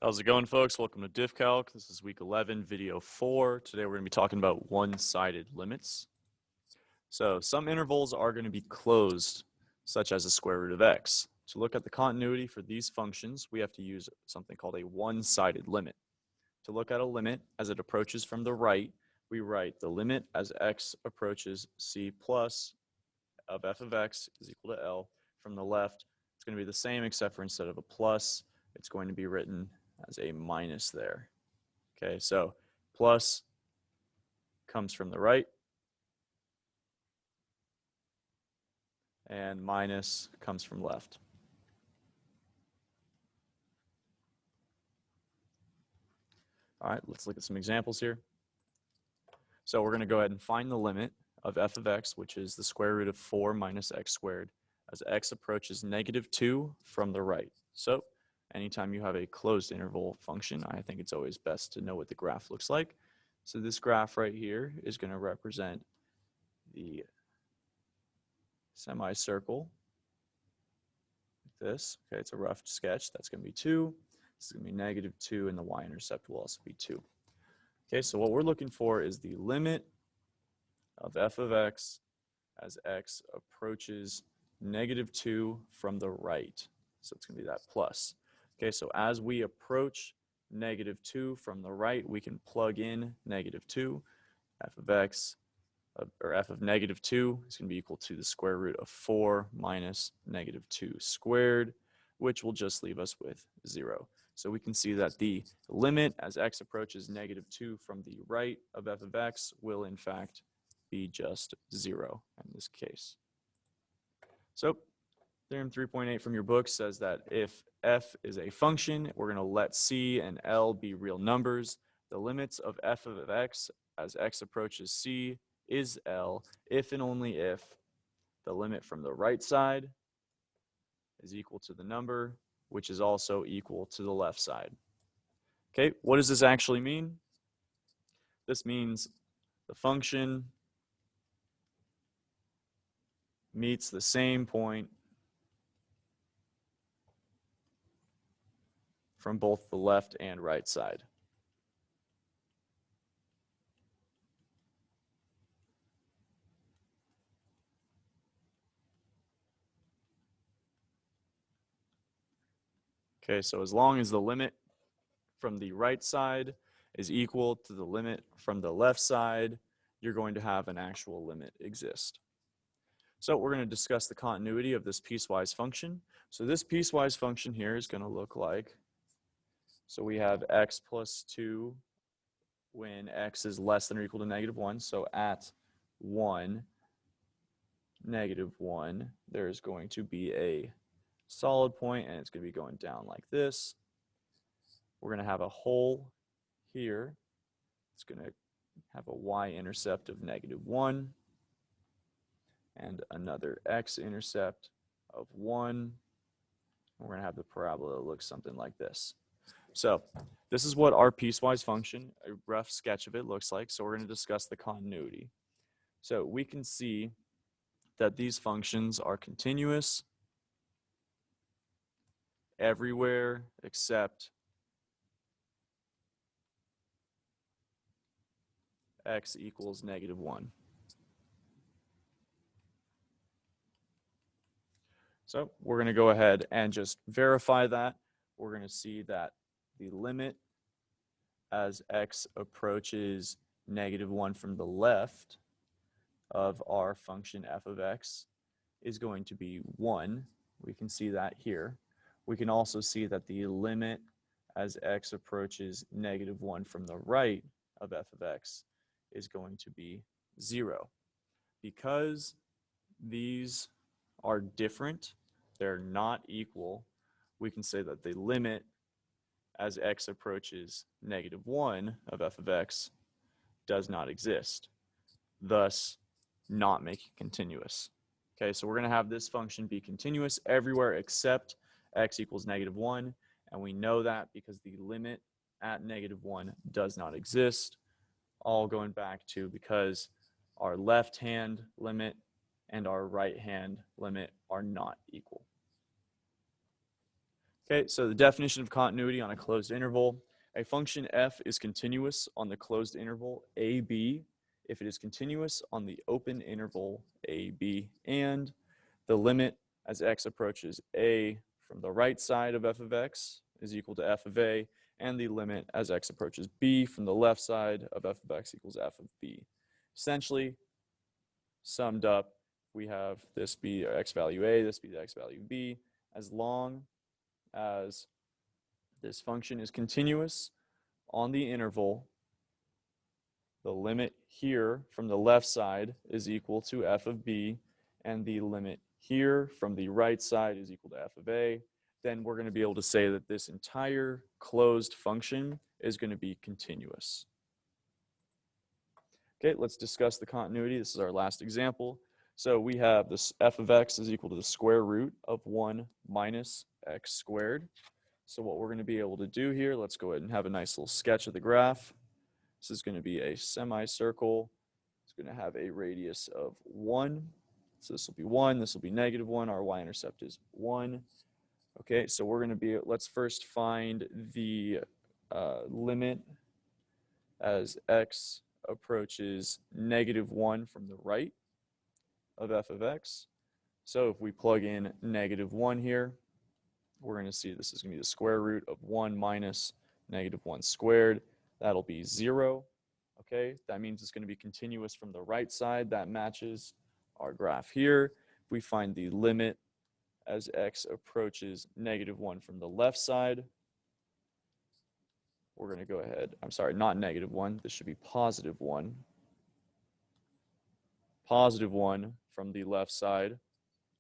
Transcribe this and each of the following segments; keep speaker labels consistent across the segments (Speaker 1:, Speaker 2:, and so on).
Speaker 1: How's it going, folks? Welcome to Diff Calc. This is week 11, video 4. Today we're going to be talking about one-sided limits. So some intervals are going to be closed, such as the square root of x. To look at the continuity for these functions, we have to use something called a one-sided limit. To look at a limit as it approaches from the right, we write the limit as x approaches c plus of f of x is equal to L. From the left, it's going to be the same except for instead of a plus, it's going to be written as a minus there. Okay, so plus comes from the right, and minus comes from left. All right, let's look at some examples here. So we're going to go ahead and find the limit of f of x, which is the square root of 4 minus x squared, as x approaches -2 from the right. So anytime you have a closed interval function, I think it's always best to know what the graph looks like. So this graph right here is going to represent the semicircle like this. Okay, it's a rough sketch. That's going to be 2. This is going to be -2, and the y-intercept will also be 2. Okay, so what we're looking for is the limit of f of x as x approaches -2 from the right. So it's going to be that plus. Okay, so as we approach -2 from the right, we can plug in -2. F of x, or f of -2 is going to be equal to the square root of 4 minus -2 squared, which will just leave us with 0. So we can see that the limit as x approaches -2 from the right of f of x will in fact be just 0 in this case. So theorem 3.8 from your book says that if f is a function, we're going to let c and L be real numbers. The limits of f of x as x approaches c is L if and only if the limit from the right side is equal to the number, which is also equal to the left side. Okay, what does this actually mean? This means the function meets the same point from both the left and right side. Okay, so as long as the limit from the right side is equal to the limit from the left side, you're going to have an actual limit exist. So we're going to discuss the continuity of this piecewise function. So this piecewise function here is going to look like, so we have x plus 2 when x is less than or equal to -1. So at 1, -1, there's going to be a solid point, and it's going to be going down like this. We're going to have a hole here. It's going to have a y-intercept of -1 and another x-intercept of 1. We're going to have the parabola that looks something like this. So this is what our piecewise function, a rough sketch of it, looks like. So we're going to discuss the continuity. So we can see that these functions are continuous everywhere except x equals -1. So we're going to go ahead and just verify that. We're going to see that the limit as x approaches -1 from the left of our function f of x is going to be 1. We can see that here. We can also see that the limit as x approaches -1 from the right of f of x is going to be 0. Because these are different, they're not equal, we can say that the limit as x approaches -1 of f of x does not exist, thus not making continuous. Okay, so we're going to have this function be continuous everywhere except x equals -1, and we know that because the limit at -1 does not exist, all going back to because our left hand limit and our right hand limit are not equal. Okay, so the definition of continuity on a closed interval. A function f is continuous on the closed interval ab if it is continuous on the open interval ab, and the limit as x approaches a from the right side of f of x is equal to f of a, and the limit as x approaches b from the left side of f of x equals f of b. Essentially, summed up, we have this be x value a, this be the x value b, as long as this function is continuous on the interval, the limit here from the left side is equal to f of b, and the limit here from the right side is equal to f of a, then we're going to be able to say that this entire closed function is going to be continuous. Okay, let's discuss the continuity. This is our last example. So we have this f of x is equal to the square root of 1 minus x squared. So what we're going to be able to do here, let's go ahead and have a nice little sketch of the graph. This is going to be a semicircle. It's going to have a radius of 1. So this will be 1, this will be negative 1. Our y-intercept is 1. Okay, so we're going to be, let's first find the limit as x approaches negative 1 from the right of f of x. So if we plug in negative 1 here, we're going to see this is going to be the square root of 1 minus negative 1 squared. That'll be 0. Okay, that means it's going to be continuous from the right side. That matches our graph here. If we find the limit as x approaches negative 1 from the left side, we're going to go ahead. I'm sorry, not negative 1. This should be positive 1. Positive 1 from the left side.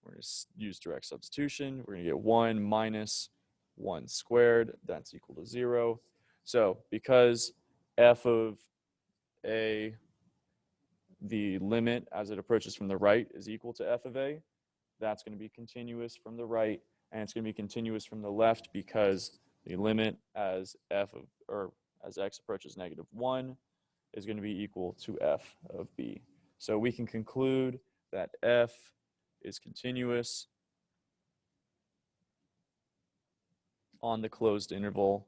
Speaker 1: We're going to use direct substitution. We're going to get 1 minus 1 squared. That's equal to 0. So because f of a, the limit as it approaches from the right is equal to f of a, that's going to be continuous from the right, and it's going to be continuous from the left because the limit as f of, or as x approaches negative 1 is going to be equal to f of b. So we can conclude that f is continuous on the closed interval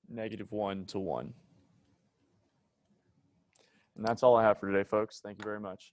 Speaker 1: negative 1 to 1. And that's all I have for today, folks. Thank you very much.